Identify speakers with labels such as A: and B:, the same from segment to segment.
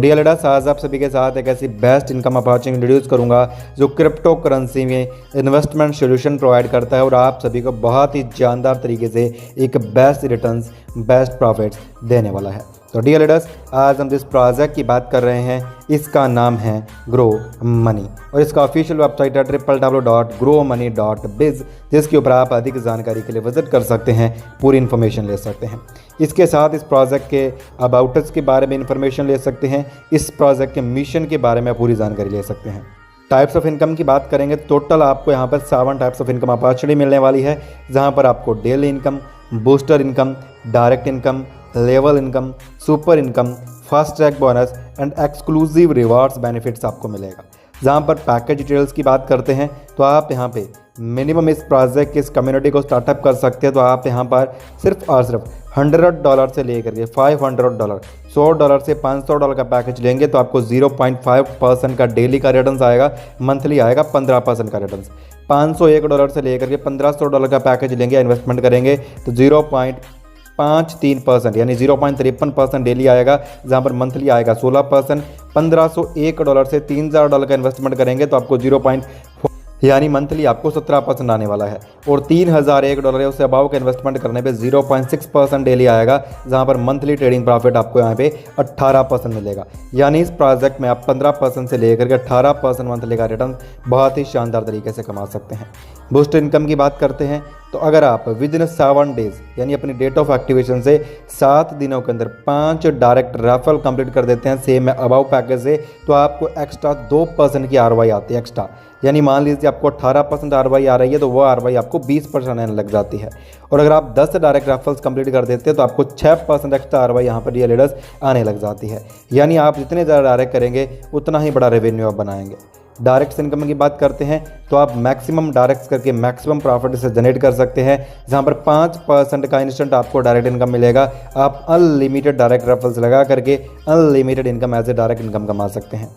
A: Dear leaders, आज आप सभी के साथ एक ऐसी बेस्ट इनकम अपॉर्चुनिटी इंट्रोड्यूस करूंगा जो क्रिप्टो करेंसी में इन्वेस्टमेंट सोल्यूशन प्रोवाइड करता है और आप सभी को बहुत ही जानदार तरीके से एक बेस्ट रिटर्न्स, बेस्ट प्रॉफिट्स देने वाला है। तो डियर लीडर्स, आज हम जिस प्रोजेक्ट की बात कर रहे हैं इसका नाम है ग्रो मनी और इसका ऑफिशियल वेबसाइट है www.growmoney.biz, जिसके ऊपर आप अधिक जानकारी के लिए विजिट कर सकते हैं, पूरी इन्फॉर्मेशन ले सकते हैं। इसके साथ इस प्रोजेक्ट के अबाउट अस के बारे में इन्फॉर्मेशन ले सकते हैं, इस प्रोजेक्ट के मिशन के बारे में पूरी जानकारी ले सकते हैं। टाइप्स ऑफ इनकम की बात करेंगे तो टोटल आपको यहाँ पर 7 टाइप्स ऑफ इनकम अपॉर्चुनिटी मिलने वाली है, जहाँ पर आपको daily income, booster income, direct income, level income, super income, fast track bonus and exclusive rewards benefits आपको मिलेगा। जहाँ पर पैकेज डिटेल्स की बात करते हैं तो आप यहाँ पे मिनिमम इस प्रोजेक्ट की इस कम्युनिटी को स्टार्टअप कर सकते हैं। तो आप यहाँ पर सिर्फ और सिर्फ $100 से लेकर के $500, $100 से $500 का पैकेज लेंगे तो आपको 0.5% का डेली का रिटर्न्स आएगा, मंथली आएगा 15% का रिटर्न्स। $501 से लेकर के $1500 का पैकेज लेंगे, इन्वेस्टमेंट करेंगे तो 0.53% यानी 0.53% डेली आएगा, जहाँ पर मंथली आएगा 16%। $1501 से $3000 का इन्वेस्टमेंट करेंगे तो आपको 0.4 यानी मंथली आपको 17% आने वाला है। और $3001 है उससे अबाव का इन्वेस्टमेंट करने पे 0.6% डेली आएगा, जहाँ पर मंथली ट्रेडिंग प्रॉफिट आपको यहाँ पे 18% मिलेगा। यानी इस प्रोजेक्ट में आप 15% से लेकर के 18% मंथली का रिटर्न बहुत ही शानदार तरीके से कमा सकते हैं। बूस्ट इनकम की बात करते हैं तो अगर आप विद इन 7 डेज यानी अपनी डेट ऑफ एक्टिवेशन से 7 दिनों के अंदर 5 डायरेक्ट रेफरल कंप्लीट कर देते हैं सेम अबाव पैकेज से, तो आपको एक्स्ट्रा 2% की ROI आती है एक्स्ट्रा। यानी मान लीजिए आपको 18% ROI आ रही है तो वो ROI आपको 20% आने लग जाती है। और अगर आप 10 डायरेक्ट रेफरल्स कंप्लीट कर देते हैं तो आपको 6% एक्स्ट्रा ROI यहाँ पर डियर लीडर्स आने लग जाती है। यानी आप जितने ज़्यादा डायरेक्ट करेंगे उतना ही बड़ा रेवेन्यू आप बनाएंगे। डायरेक्ट इनकम की बात करते हैं तो आप मैक्सिमम डायरेक्ट करके मैक्सिमम प्रॉफिट से जनरेट कर सकते हैं, जहां पर 5% का इंस्टेंट आपको डायरेक्ट इनकम मिलेगा। आप अनलिमिटेड डायरेक्ट रेफरल्स लगा करके unlimited income as a direct income कमा सकते हैं।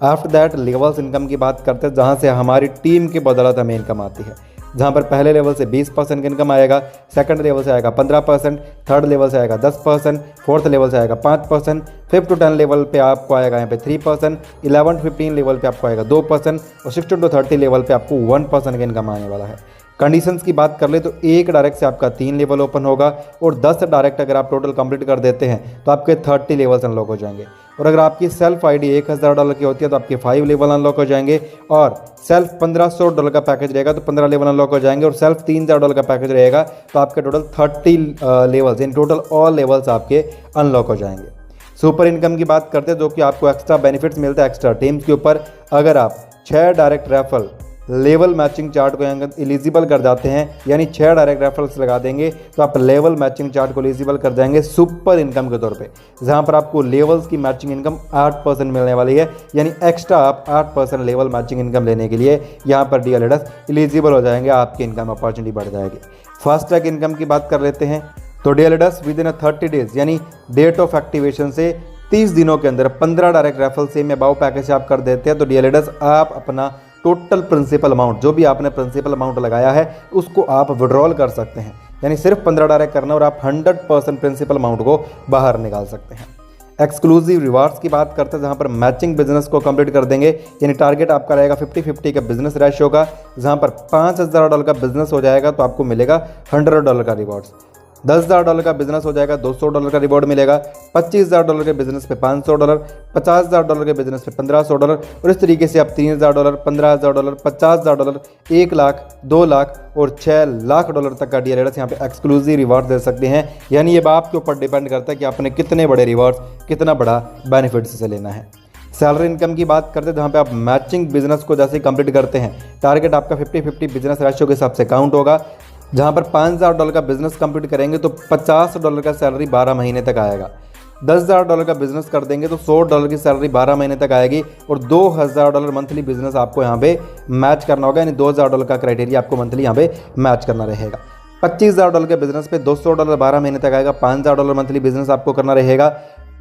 A: आफ्टर दैट लेवल्स इनकम की बात करते हैं, जहां से हमारी टीम की बदौलत हमें इनकम आती है, जहाँ पर पहले लेवल से 20% का इनकम आएगा, सेकंड लेवल से आएगा 15%, थर्ड लेवल से आएगा 10%, फोर्थ लेवल से आएगा 5%, 5 to 10 लेवल पे आपको आएगा यहाँ पे 3%, 11 to 15 लेवल पे आपको आएगा 2% और 16 to 30 लेवल पे आपको 1% का इनकम आने वाला है। कंडीशंस की बात कर ले तो एक डायरेक्ट से आपका 3 लेवल ओपन होगा और 10 डायरेक्ट अगर आप टोटल कंप्लीट कर देते हैं तो आपके 30 लेवल्स अनलॉक हो जाएंगे। और अगर आपकी सेल्फ आईडी $1000 की होती है तो आपके 5 लेवल अनलॉक हो जाएंगे। और सेल्फ $1500 का पैकेज रहेगा तो 15 लेवल अनलॉक हो जाएंगे। और सेल्फ $3000 का पैकेज रहेगा तो आपके टोटल 30 लेवल्स यानी टोटल ऑल लेवल्स आपके अनलॉक हो जाएंगे। सुपर इनकम की बात करते हैं जो कि आपको एक्स्ट्रा बेनिफिट्स मिलता है एक्स्ट्रा टीम्स के ऊपर। अगर आप 6 direct referral level matching chart को यहाँ एलिजिबल कर जाते हैं, यानी 6 डायरेक्ट रेफरल्स लगा देंगे तो आप लेवल मैचिंग चार्ट को एलिजिबल कर जाएंगे सुपर इनकम के तौर पे, जहाँ पर आपको लेवल्स की मैचिंग इनकम 8% मिलने वाली है। यानी एक्स्ट्रा आप 8% लेवल मैचिंग इनकम लेने के लिए यहाँ पर डियर लीडर्स एलिजिबल हो जाएंगे, आपकी इनकम अपॉर्चुनिटी बढ़ जाएगी। फास्ट ट्रैक इनकम की बात कर लेते हैं तो dear leaders within 30 days यानी डेट ऑफ एक्टिवेशन से 30 दिनों के अंदर 15 डायरेक्ट रेफरल से में अबाव पैकेज आप कर देते हैं तो डियर लीडर्स आप अपना टोटल प्रिंसिपल अमाउंट जो भी आपने प्रिंसिपल अमाउंट लगाया है उसको आप विड्रॉल कर सकते हैं। यानी सिर्फ 15 डायरेक्ट करना और आप 100% प्रिंसिपल अमाउंट को बाहर निकाल सकते हैं। एक्सक्लूसिव रिवार्ड्स की बात करते हैं जहाँ पर मैचिंग बिजनेस को कंप्लीट कर देंगे, यानी टारगेट आपका रहेगा 50-50 का बिजनेस रेशियो का, जहाँ पर $5000 का बिजनेस हो जाएगा तो आपको मिलेगा $100 का रिवॉर्ड्स। $10,000 का बिजनेस हो जाएगा $200 का रिवॉर्ड मिलेगा, $25,000 के बिजनेस पे $500, $50,000 के बिजनेस पे $1500 और इस तरीके से आप $3,000, $15,000, $50,000, 1 लाख, 2 लाख और $6 लाख तक का डियर लीडर्स यहाँ पे एक्सक्लूसिव रिवॉर्ड दे सकते हैं। यानी ये आपके ऊपर डिपेंड करता है कि आपने कितने बड़े रिवॉर्ड्स, कितना बड़ा बेनिफिट्स से लेना है। सैलरी इनकम की बात करते हैं जहाँ पे आप मैचिंग बिजनेस को जैसे कंप्लीट करते हैं, टारगेट आपका 50-50 बिजनेस रेशियो के हिसाब से काउंट होगा। जहाँ पर $5000 का बिजनेस कंप्लीट करेंगे तो $50 का सैलरी 12 महीने तक आएगा। $10,000 का बिजनेस कर देंगे तो $100 की सैलरी 12 महीने तक आएगी और $2000 मंथली बिजनेस आपको यहाँ पे मैच करना होगा, यानी $2000 का क्राइटेरिया आपको मंथली यहाँ पे मैच करना रहेगा। $25,000 के बिजनेस पे $200 12 महीने तक आएगा, $5000 मंथली बिजनेस आपको करना रहेगा।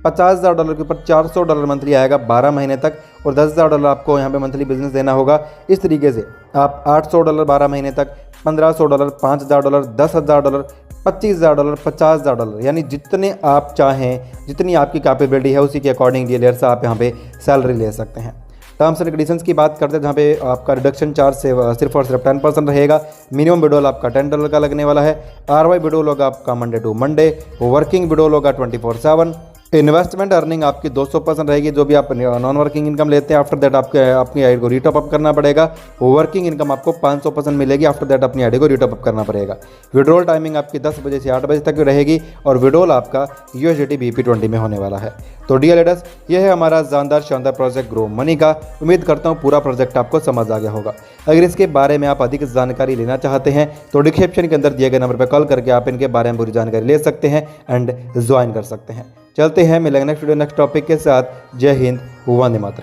A: $50,000 के ऊपर $400 मंथली आएगा 12 महीने तक और $10,000 आपको यहाँ पे मंथली बिजनेस देना होगा। इस तरीके से आप $800 12 महीने तक, $1500, $5000, $10,000, $25,000, $50,000, यानी जितने आप चाहें, जितनी आपकी कैपेबिलिटी है उसी के अकॉर्डिंग डीलर्स आप यहाँ पे सैलरी ले सकते हैं। टर्म्स एंड कंडीशंस की बात करते हैं जहाँ पे आपका रिडक्शन चार्ज से सिर्फ और सिर्फ 10% रहेगा। मिनिमम विड्रॉल आपका $10 का लगने वाला है। आरवाई विड्रॉल होगा आपका Monday to Monday. Working withdrawal होगा 24/7। इन्वेस्टमेंट अर्निंग आपकी 200% रहेगी। जो भी आप नॉन वर्किंग इनकम लेते हैं आफ्टर दैट अपनी आईडी को रीटॉप अप करना पड़ेगा। वर्किंग इनकम आपको 500% मिलेगी। आफ्टर दैट अपनी आईडी को रीटॉप अप करना पड़ेगा। विड्रॉल टाइमिंग आपकी 10 बजे से 8 बजे तक रहेगी और विड्रॉल आपका USDT BP20 में होने वाला है। तो डियर लीडर्स, ये है हमारा शानदार प्रोजेक्ट ग्रो मनी का। उम्मीद करता हूँ पूरा प्रोजेक्ट आपको समझ आ गया होगा। अगर इसके बारे में आप अधिक जानकारी लेना चाहते हैं तो डिस्क्रिप्शन के अंदर दिए गए नंबर पर कॉल करके आप इनके बारे में पूरी जानकारी ले सकते हैं एंड ज्वाइन कर सकते हैं। चलते हैं, मिलेंगे नेक्स्ट वीडियो नेक्स्ट टॉपिक के साथ। जय हिंद, वंदे मातरम।